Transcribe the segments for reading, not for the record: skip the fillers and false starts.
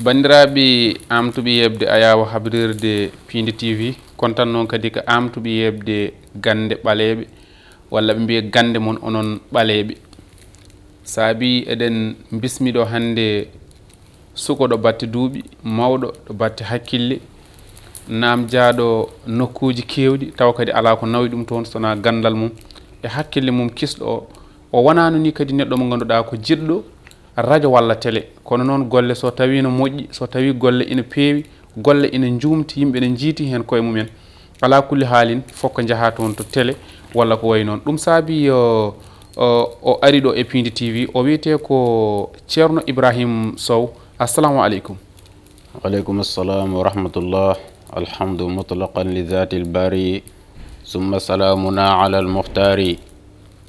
bandiraɓe amtuɓe yebde ayawa habrirde Pindi TV kontan noon kadi ko amtuɓe yebde gande ɓaleɓe walla ɓe mbiya gande mon onon ɓaleɓe saabi eɗen bismiɗo hande sukoɗo batte duuɓi mawɗo ɗo batte hakkille namjaɗo nokkuji kewɗi taw kadi ala ko nawi ɗum toon sona gandal mum e hakkille mum kisɗo o wonano ni kadi neɗɗo mo ganduɗa ko jiɗɗo radio walla télé kono noon golle so tawi no moƴƴi so tawi golle ina peewi golle ina jumti yimɓe ne jiiti hen koye mumen ala kulli haalin fokko jaaha toon to télé walla ko way noon ɗum saabi o ari ɗo e Pindi TV o wiyete ko ceerno Ibrahim Sow assalamu aleykum. Waleykum assalam wa rahmatullah alhamdu mutlaqan li zati lbari summa salamuna ala almuhtari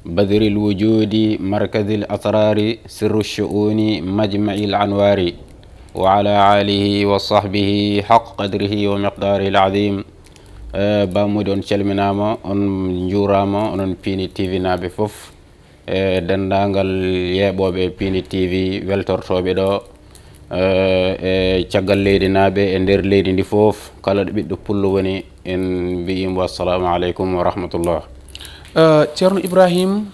بدر الوجود مركز الأسرار سر الشؤون مجمع الأنوار وعلى آله وصحبه حق قدره ومقداره العظيم بامودون شلمناما on njurama onon Pindi TV naɓe fof dendagal yeɓoɓe Pindi TV weltortoɓe ɗo e caggal leydi naɓe e nder leydi ndi fof kala ɗo ɓiɗɗo pullo woni en mbiyimo assalamu aleykum wa rahmatullah. ceerno Ibrahim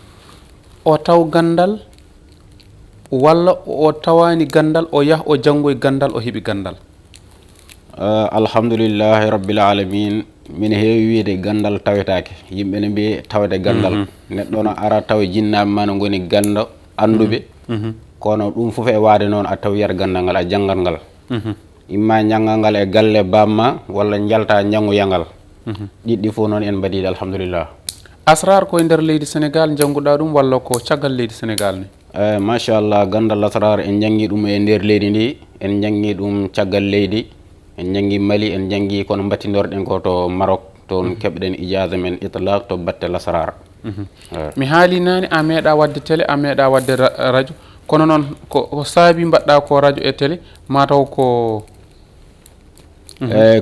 o taw gandal walla o tawani gandal o yah o janggoy gandal o heeɓi gandal? alhamdulillahi rabbil alamin min heewi wiide gandal tawetake yimɓe ne mbiye tawde gandal neɗɗo no ara taw jinnaɓe ma no goni gando anduɓe kono ɗum foof e waade noon a taw yiyat gandal ngal a janggal ngal imma jangal ngal e galle bamma walla jalta jangoya ngal ɗiɗɗi fof noon en mbaɗiɗe alhamdulillah. asrar koye nder leydi Sénégal jannguɗa ɗum walla ko caggal leydi Sénégal ni? machallah gandal asrar en jangi ɗum e nder leydi ndi en jangi ɗum caggal leydi en jangi Mali en jangi kono battinorɗen ko to Maroc toon keɓɗen ijasa men itlaq to batte asrar. mi haali nani a meeɗa wadde télé a meeɗa wadde radio kono noon ko saabi mbaɗɗa ko radio e télé mataw ko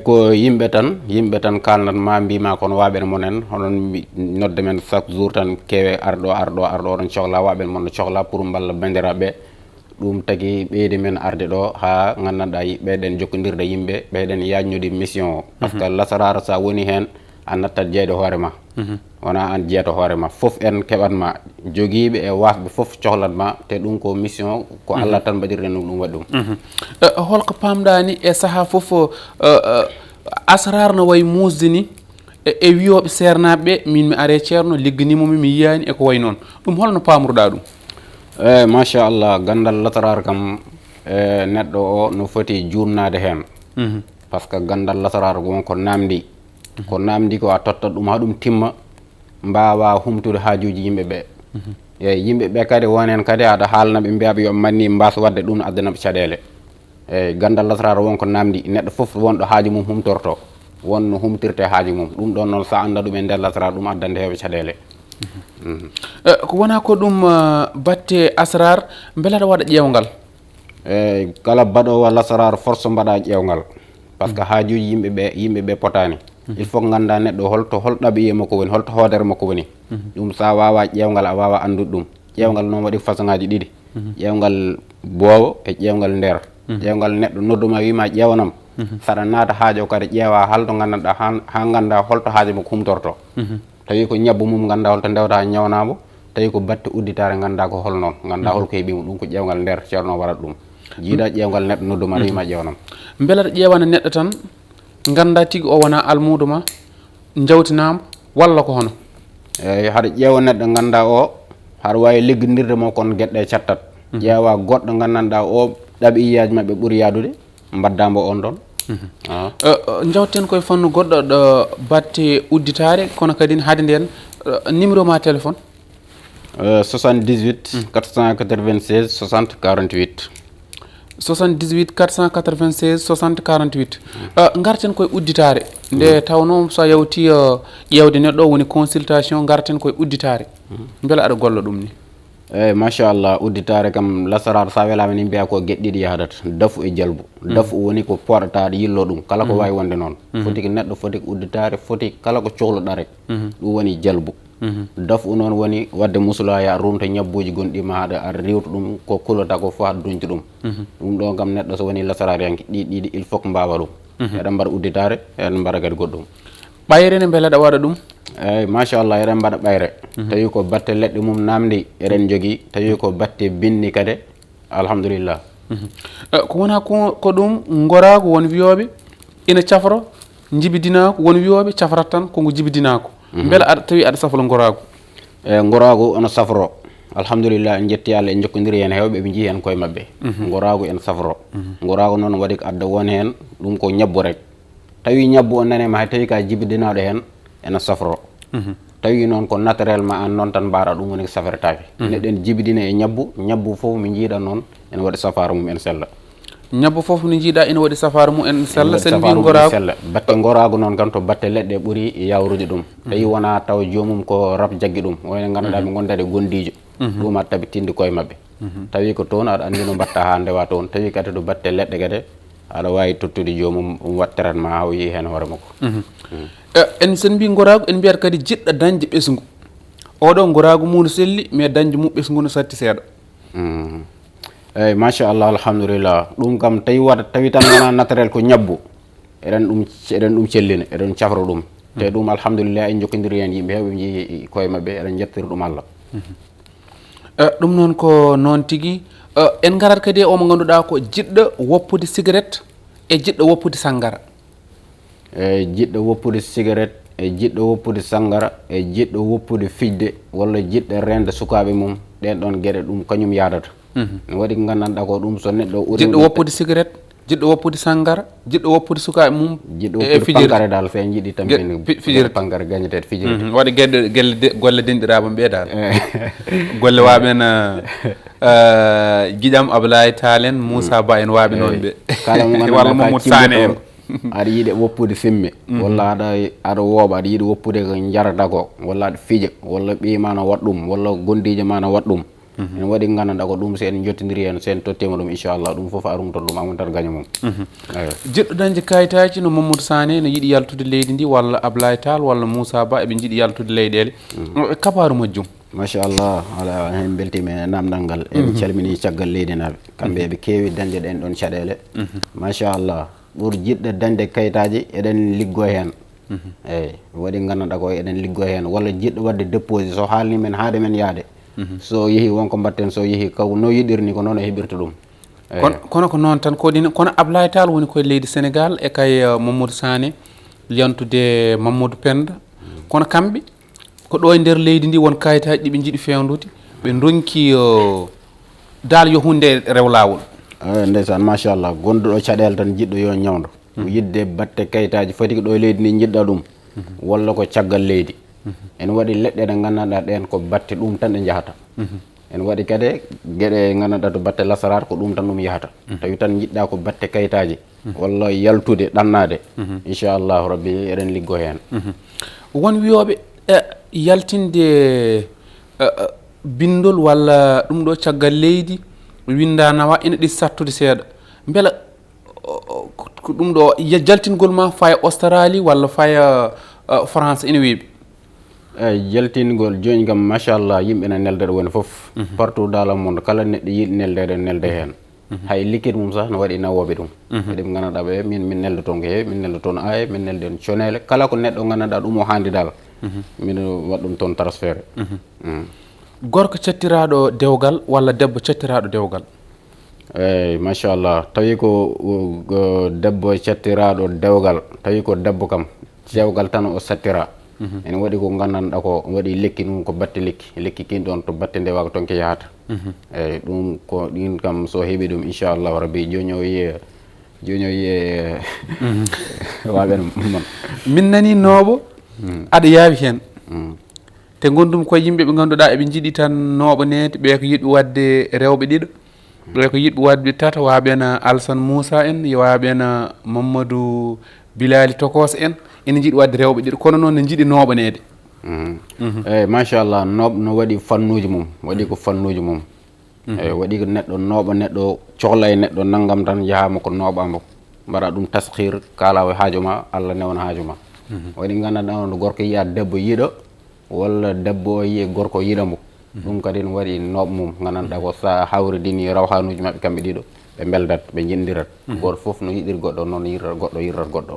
ko yimɓe tan kalnat ma mbima kono waɓen monen honon nodde men chaque jour tan kewe arɗo oɗon cohla waɓen mon no cohla pour mballa bandiraɓe ɗum tagui ɓeydi men arde ɗo ha gandanɗa ɓeyɗen jokkodirde yimɓe ɓeyɗen yajnude mission o par ce que lasarara sa woni hen a nattat jeyde hoorema wona an jeeto hoorema foof en keɓatma joguiɓe e wasɓe foof cohlatma te ɗum ko mission ko Allah tan mbaɗirɗen ɗum waɗi ɗum. holko pamɗani e saaha foof asrar no wayi musde ni e wiyoɓe sernaɓeɓe min mi are ceerno ligganimomi mi yiyani e ko way noon ɗum holno pamruɗa ɗum? machallah gandal lasrar kam neɗɗo o no foti jurnade hen par ce que gandal lasrar wonko namdi ko namdi ko a tottat ɗum ha ɗum timma mbawa humtude haajuji yimɓeɓe eyyi yimɓeɓe kadi wonen kadi aɗa haalnaɓe mbiyaɓe yo manni mbasa wadde ɗum no addanaɓe caɗele eyyi gandal lasrar wonko namdi neɗɗo foof wonɗo haaju mum humtorto wonno humtirte haaju mum ɗum ɗon noon sa anda ɗum e nder lasrar ɗum addande hewɓe caɗele. ko wona ko ɗum batte asrar beele aɗa waɗa ƴewgal? eyyi kala baɗowo lasrar force mbaɗa ƴewgal par ce que haajuji yimɓeɓe potani il faut ganda neɗɗo holto ɗaɓiye makko woni holto hoodere makko woni ɗum sa wawa ƴewgal a wawa andude ɗum ƴewgal noon waɗi façon ngaji ɗiɗi ƴewgal boowo e ƴewgal nder ƴewgal neɗɗo nodduma wima ƴewanam saɗa naata haajo kadi ƴeewa halto gandanɗa ha ganda holto haajo makko humtorto tawi ko ñabbu mum ganda holto ndewta ñawnamo tawi ko batte udditare ganda ko hol noon ganda holko heeɓimo ɗum ko ƴewgal nder ceerno waɗat ɗum jiiɗa ƴewgal neɗɗo nodduma wima ƴewanam beele aɗa ƴewana neɗɗo tan ganda tigui o wona almudo ma jawtinama walla ko hono? eyyi haɗa ƴeewa neɗɗo ganda o haɗa wawi liggodirde mo kono gueɗɗe cattat ƴeewa goɗɗo gandanɗa o ɗaɓiyaji mabɓe ɓuuri yadude mbaddamo on ɗon. jawten koye fannu goɗɗo ɗo batte udditare kono kadi haade nden numéro ma téléphone? 78 496 60 48 78 496 60 48 garten koye udditare nde tawno so yawti ƴewde neɗɗo woni consultation garten koye udditare beele aɗa golla ɗum ni? eyyi machallah udditare kam lasrar sa welama ni mbiya ko gueɗɗiɗi yahadata dafu e jalbu dafu woni ko poɗataɗo yillo ɗum kala ko wawi wonde noon foti ko neɗɗo foti ko udditare foti kala ko cohluɗa rek ɗum woni jalbu daf u noon woni wadde musulaya rumta ñabbuji gonɗi ma aɗa rewta ɗum ko kulata ko fo aɗa duñta ɗum ɗum ɗo kam neɗɗo so woni lasarariyanke ɗiɗi il faut que mbawa ɗum eɗen mbaɗa udditare eɗen mbaɗa kadi goɗɗum ɓayre ne beele aɗa waɗa ɗum eyyi machallah eɗen mbaɗa ɓayre tawi ko batte leɗɗe mum namdi eɗen jogui tawi ko batte binni kadi alhamdulillah ko wona ko ɗum gorago won wiyoɓe ina cafro jibidinako won wiyoɓe cafrat tan koko jibidinako beele aɗa tawi aɗa safla gorago eyyi gorago ono safro alhamdulillah en jetti Allah en jokkodiri hen hewɓe ɓe jii hen koye mabɓe gorago en safro gorago noon waɗi ko adda won hen ɗum ko ñabbu rek tawi ñabbu o nanema hay tawi ka jibidinaɗo hen ena safro tawi noon ko naturellement an noon tan mbaɗa ɗum woni ko safretake neɗɗo en jibidina e ñabbu foof mi jiiɗa noon ene waɗi safara mum en sella ñabbu foof no jiiɗa ene waɗi safara mum en sella sen mbi gorago sella batte gorago noon kam to batte leɗɗe ɓuuri yawrude ɗum tawi wona taw jomum ko rab jaggi ɗum wayno ganduɗa ɓe gondade gondijo ɗum aɗa tabitinde koye mabɓe tawi ko toon aɗa andi no mbatta ha ndewa toon tawi kadi to batte leɗɗe kadi aɗa wawi tottude jomum wat traitement ha o yi hen hoore makko en sen mbi gorago en mbiyata kadi jiɗɗo dañde ɓesgu oɗo gorago mum no selli mais dañde mum ɓesgu no satti seeɗa eyyi machallah alhamdulillah ɗum kam tawi tan wona naturel ko ñabbu eɗen ɗum cellina eɗen cafra ɗum te ɗum alhamdulillah en jokkodiri hen yimɓe hewɓe jii koye mabɓe eɗen jettira ɗum Allah ɗum noon ko noon tigui en garat kadi e omo ganduɗa ko jiɗɗo woppude cigarette e jiɗɗo woppude sanggara e jiɗɗo woppude cigarette e jiɗɗo woppude sanggara e jiɗɗo woppude fijde walla jiɗɗo rende sukaɓe mum ɗen ɗon gueɗe ɗum kañum yadata ne waɗi ko gandanɗa ko ɗum so neɗɗo uri jiɗɗo woppude cigarette jiɗɗo woppude sanggara jiɗɗo woppude sukaɓe mum jiɗɗo woppude pankare dal so en jiiɗi fijirde pankare gañetede fijirde waɗi golle denɗiraɓe ɓe dal golle waɓen Guiƴam Ablaye Tall en Moussa Ba en waɓe noon ɓe kala mo walla Mamadou Sané en aɗa yiiɗi woppude fimme walla aɗa wooɓa aɗa yiiɗi woppude ko jarata ko walla aɗa fiija walla ɓiyi ma no wat ɗum walla gondijo ma no wat ɗum en waɗi ko gandanɗa ko ɗum so en jottidiri hen so en tottima ɗum inchallah ɗum foof a rumtor ɗum amuntat gaña mum jiɗɗo dañde kayitaji no Mamadou Sané no yiiɗi yaltude leydi ndi walla Ablaye Tall walla Moussa Ba eɓe jiiɗi yaltude leyɗele ɓe kabaru majjum machallah ala hen beltima e namdal ngal eɓe calmini caggal leydi naɓe kamɓe eɓe kewi dañde ɗen ɗon caɗele machallah ɓuur jiɗɗo dañde kayitaji eɗen liggo hen eyyi waɗi gandanɗa ko eɗen liggo hen walla jiɗɗo wadde déposé so haalni men haade men yaade so yeehi wonko mbatten so yeehi kaw no yiɗirni ko noon o heɓirta ɗum kono ko noon tan kodine kono Ablaye Tall woni koye leydi Sénégal e kay Mamadou Sané yantude Mamadou Penda kono kamɓe ko ɗo e nder leydi ndi won kayitaji ɗiɓe jiiɗi fewnude ɓe donki dal yo hunde rew lawol ndeysan machallah gonɗo ɗo caɗele tan jiɗɗo yo ñawdo yidde batte kayitaji foti ko ɗo e leydi ndi jiɗɗa ɗum walla ko caggal leydi en waɗi leɗɗe ɗe gandanɗa ɗen ko batte ɗum tan ɗe jahata en waɗi kadi gueɗe gandanɗa to batte lasarar ko ɗum tan ɗum yahata tawi tan jiɗɗa ko batte kayitaji walla yaltude ɗannade inchallahu rabbi eɗen liggo hen won wiyoɓe yaltinde bindol walla ɗum ɗo caggal leydi winda nawa ina ɗi sattude seeɗa beela ko ɗum ɗo jaltingol ma faya Australie walla faya France ina weeɓi eyyi jaltingol joni kam machallah yimɓe ne neldata woni foof partout dans le monde kala neɗɗo yiiɗi neldede nelde hen hay liquide mum sah no waɗi nawoɓe ɗum eɗen gandanɗa ɓe min nelda toon ko heewi min nelda toon aye min nelden conele kala ko neɗɗo gandanɗa ɗum o handi dal min waɗ ɗum toon transféré gorko cattiraɗo dewgal walla debbo cattiraɗo dewgal eyyi machallah tawi ko debbo cattiraɗo dewgal tawi ko debbo kam dewgal tan o sattira en waɗi ko gandanɗa ko waɗi lekki ɗum ko batte lekki kin ɗon to batte ndewa ko toon ke yahata eyyi ɗum ko ɗin kam so heeɓi ɗum inchallahu rabbi joni o wiye waɓen mon min nani nooɓo aɗa yaawi hen te gondumi koye yimɓe ɓe ganduɗa eɓe jiiɗi tan nooɓo nede ɓe ko yiɗɓe wadde rewɓe ɗiɗo ɓe ko yiɗɓe wadde tata waɓena Alassane Moussa en waɓena Mamadou Bilali Tokos en ene jiiɗi wadde rewɓe ɗiɗo kono noon ne jiiɗi nooɓanede eyyi machallah nooɓ no waɗi fannuji mum waɗi ko fannuji mum eyyi waɗi ko neɗɗo nooɓa neɗɗo cohla e neɗɗo naggam tan yahama ko nooɓamo mbaɗa ɗum taskir kala haajo ma Allah newna haajo ma waɗi gandanɗa on gorko yiya debbo yiiɗo walla debbo o yiye gorko yiɗa mo ɗum kadi ne waɗi nooɓ mum gandanɗa ko sa hawridini rawhanuji mabɓe kamɓe ɗiɗo ɓe beldat ɓe jindirat goto foof no yiɗiri goɗɗo noon yirrat goɗɗo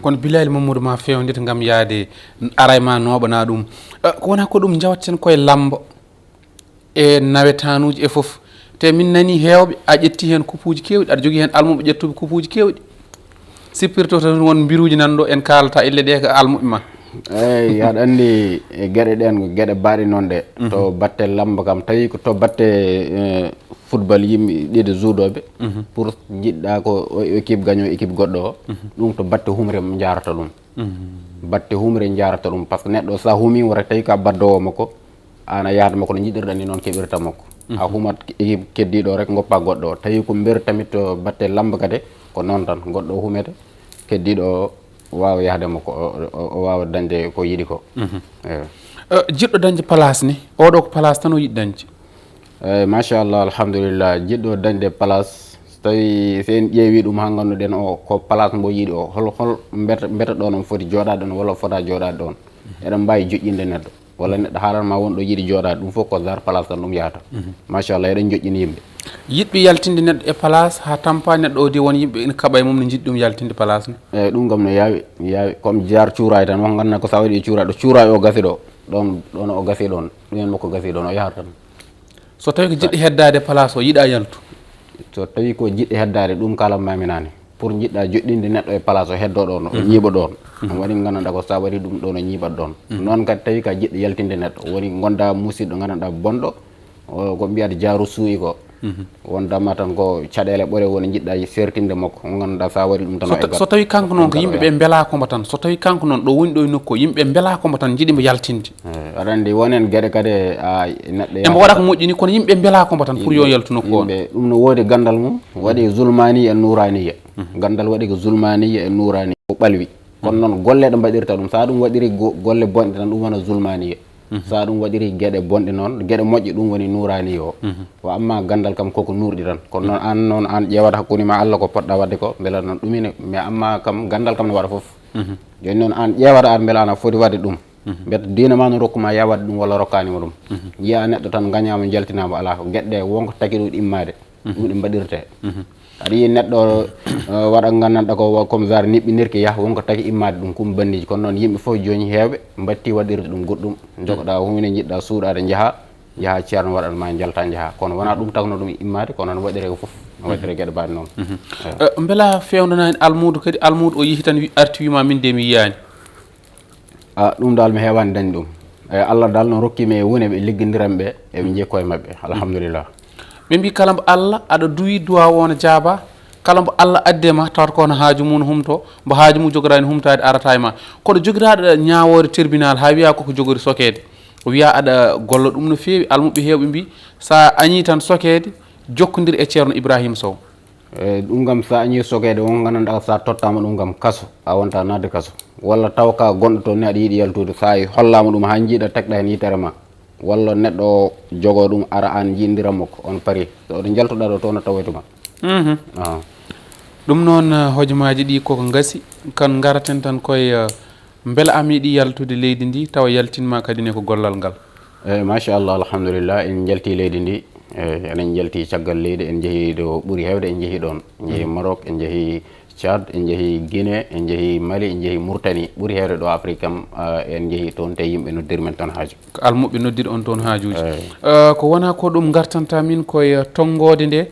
kono Bilal Mamadou ma fewnidete gam yaade aray ma nooɓana ɗum ko wona ko ɗum jawatten koye lamba e nawetanuji e foof te min nani hewɓe a ƴetti hen coupuji kewɗi aɗa jogui hen almuɓe ƴettuɓe coupuji kewɗi sippirto tan won mbiruji nanɗo en kalata ille ɗe ko almuɓe ma eyyi aɗa andi gueɗe ɗen ko gueɗe baɗe noon ɗe to batte lamba kam tawi ko to batte football yimɓe ɗiɗo juuɗoɓe pour jiɗɗa ko équipe gagnant équipe goɗɗo o ɗum to batte humre jarata ɗum batte humre jarata ɗum par ce que neɗɗo sa humimo rek tawi ka baddowo makko an a yahata makko no jiɗirɗa ni noon keɓirta makko a humat équipe keddiɗo rek goppa goɗɗo o tawi ko mbir tamit to batte lamba kadi ko noon tan goɗɗo o humete keddiɗo o wawa yahde makko o wawa dañde ko yiiɗi ko jiɗɗo dañde place ni oɗo ko place tan o yiɗi dañde eyyi machallah alhamdulillah jiɗɗo dañde place so tawi so en ƴeewi ɗum ha ganduɗen o ko place mbo yiiɗi o hol mbeta ɗon on foti joɗade ɗon walla fota joɗade ɗon eɗen mbawi joƴƴinde neɗɗo walla neɗɗo haalanma wonɗo yiiɗi joɗade ɗum foof ko dar place tan ɗum yahata machallah eɗen joƴƴini yimɓe yiɗɓe yaltinde neɗɗo e place ha tampa neɗɗo o di won yimɓe ina kaɓa e mum ne jiɗi ɗum yaltinde place ne eyyi ɗum kam no yawi comme jar cuuray tan won ganduɗa ko sa waɗi cuuray ɗo cuuray o gasi ɗo ɗon o gasi ɗon ɗumen makko gasi ɗon o yahata tan so tawi ko jiɗɗo heddade place o yiiɗa yaltu so tawi ko jiɗɗo heddade ɗum kalanmami nane pour jiɗɗa joɗɗinde neɗɗo e place o heddo ɗon o ñiiɓa ɗon ɗum waɗi gandanɗa ko sa waɗi ɗum ɗon o ñiiɓat ɗon noon kadi tawi ka jiɗɗo yaltinde neɗɗo woni gonda musidɗo gandanɗa bonɗo ko mbiyata jaaru suuyi ko wondama tan ko caɗele ɓore woni jiɗɗa sertinde makko ko ganduɗa sa waɗi ɗum tan so tawi kanko noon ko yimɓeɓe beelakomo tan so tawi kanko noon ɗo woni ɗo e nokku o yimɓeɓe beelakomo tan jiiɗimo yaltinde aɗa andi wonen gueɗe kadi a neɗɗo emo waɗa ko moƴƴini kono yimɓeɓe beelakomo tan pour yo yaltu nokku on ɗum no woodi gandal mum waɗi zulmaniya e nouraniya gandal waɗi ko zulmaniya e nouraniya o ɓalwi kono noon golle ɗo mbaɗirta ɗum sa ɗum waɗiri golle bonɗe tan ɗum wona zulmaniya sa ɗum waɗiri gueɗe bonɗe noon gueɗe moƴƴe ɗum woni nourani o wa amma gandal kam koko nurɗi tan kono noon an ƴewata hakkude ma Allah ko poɗɗa wadde ko beela noon ɗumine mais amma kam gandal kam ne waɗa foof joni noon an ƴewata an beela ana foti wadde ɗum mbete dina ma no rokkuma ya wadde ɗum walla rokkanima ɗum yiya neɗɗo tan gañama jaltinama ala ko gueɗɗe wonko tagui ɗum immade ɗum ɗe mbaɗirte aɗa yi neɗɗo waɗa gandanɗa ko comme genre niɓɓinirki yah wonko tagui immade ɗum kum bandiji kono noon yimɓe foof joni hewɓe batti waɗirde ɗum goɗɗum jogoɗa humine jiɗɗa suuɗade jaaha ceerno waɗanma jalta jaaha kono wona ɗum tagno ɗum immade kono no waɗire ko foof no waɗire gueɗe mbaɗe noon beela fewnana en almudo kadi almudo o yeehi tan arti wima min de mi yiyani ɗum dal mi hewani dañ ɗum eyi Allah dal no rokkimi e woni ɓe liggodiranɓe eɓe jekko e mabɓe alhamdulillah ɓe mbi kala mbo Allah aɗa duwi duwa wona jaaba kala mbo Allah adde ma tawata kono haaju mum humto mbo haaju mum jogorani humtade arata e ma kono jogiraɗo ñawore tribunal ha wiya koko jogori sokede o wiya aɗa golla ɗum no fewi almuɓe hewɓe mbi sa añi tan sokede jokkodir e ceerno Ibrahima Sow ɗum kam sa añi sokede won gandanɗa sa tottama ɗum kam kaso a wonta nadde kaso walla taw ka gonɗo toon ni aɗa yiiɗi yaltude sa hollama ɗum ha jiiɗa tekɗa hen yitere ma walla neɗɗo jogo ɗum ara an jindiran makko on paari so ɗo jaltuɗa ɗo to no tawoytuma ɗum noon hojomaji ɗi koko gasi kan garaten tan koye beela am yiiɗi yaltude leydi ndi tawa yaltinma kadi ne ko gollal ngal eyyi machallah alhamdulillah en jalti leydi ndi enen jalti caggal leydi en jeehi ɗo ɓuuri hewde en jeehi ɗon en jeehi Maroc en jeehi Tchad en jeehi Guinée en jeehi Mali en jeehi Mauritanie ɓuuri hewde ɗo Afrique kam en jeehi toon te yimɓe noddir men toon haaju ko almuɓe noddir on toon haajuji ko wona ko ɗum gartanta min koye tonggode nde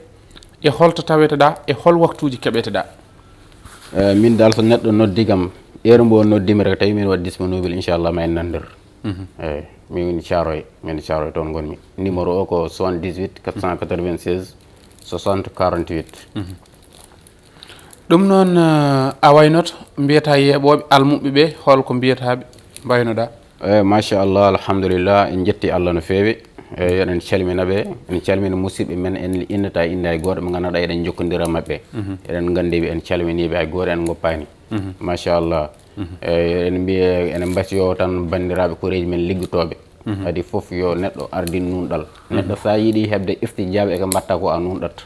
e holto taweteɗa e hol waktuji keɓeteɗa min dal so neɗɗo noddi kam heure mbo noddimi rek tawi min waɗi disponible inchallah ma en nandir eyyi min Thiaroye toon gonmi numéro o ko 78 496 60 48 ɗum noon a waynoto mbiyata yeeɓoɓe almuɓe ɓe holko mbiyataɓe mbaynoɗa eyyi machallah alhamdulillah en jetti Allah no fewi eyyi eɗen calminaɓe en calmina musidɓe men en innata inde hay goto ɓe ganduɗa eɗen jokkodira mabɓe eɗen gandiɓe en calminiɓe hay goto en goppani machallah eyyi en mbiye enen mbasiyo tan bandiraɓe koreji men liggotoɓe adi foof yo neɗɗo ardin nunɗal neɗɗo sa yiiɗi hebde iftijaɓe eko mbatta ko a nunɗat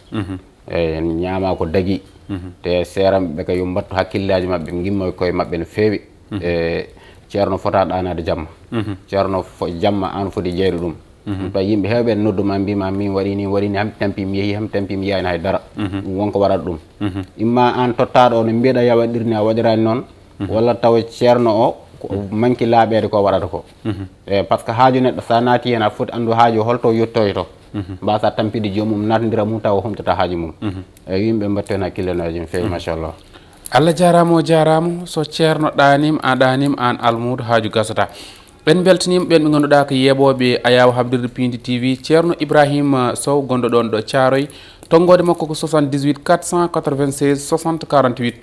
eyyi en ñaama ko dagui te seeramɓe ka yo mbattu hakkillaji mabɓe gimmo koye mabɓe no fewi ceerno fota ɗanade jamma ceerno jamma an foti jeyde ɗum pa yimɓe heewɓe nodduma mbima min waɗini ham tampi mi yeehi ham tampi mi yiyani haydara ɗum wonko waɗata ɗum imma an tottaɗo no mbiyeɗa ya waɗirni a waɗirani noon walla taw ceerno o manki laaɓede ko waɗata ko e par ce que haaju neɗɗo sa naati hen a foti andu haaju holto yettoy to mbasa tampide jomum natdira mum taw humtata haaju mum eyi yimɓe mbatten hakkillenaji feewi machallah Allah jarama o jarama so ceerno ɗanim a ɗanim an almudo haaju gasata ɓen beltanima ɓen ɓe ganduɗa ko yeɓoɓe Ayaw Habdirde Pindi TV ceerno Ibrahima Sow gonɗo ɗon ɗo Thiaroye tonggode makko ko 78 496 60 48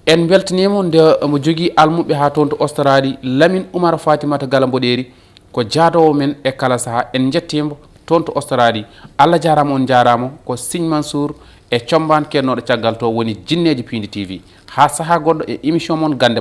en beltanima nde mo jogui almuɓe ha toon to Australie Lamine Oumar Fatimata Gala Mboɗeri ko jaadowo men e kala saaha en jettimo toon to Australie Allah jarama on jarama ko Signe Mansour e combaan kennoɗo caggal to woni jinneji Pindi TV ha saaha goɗɗo e émission moon Gande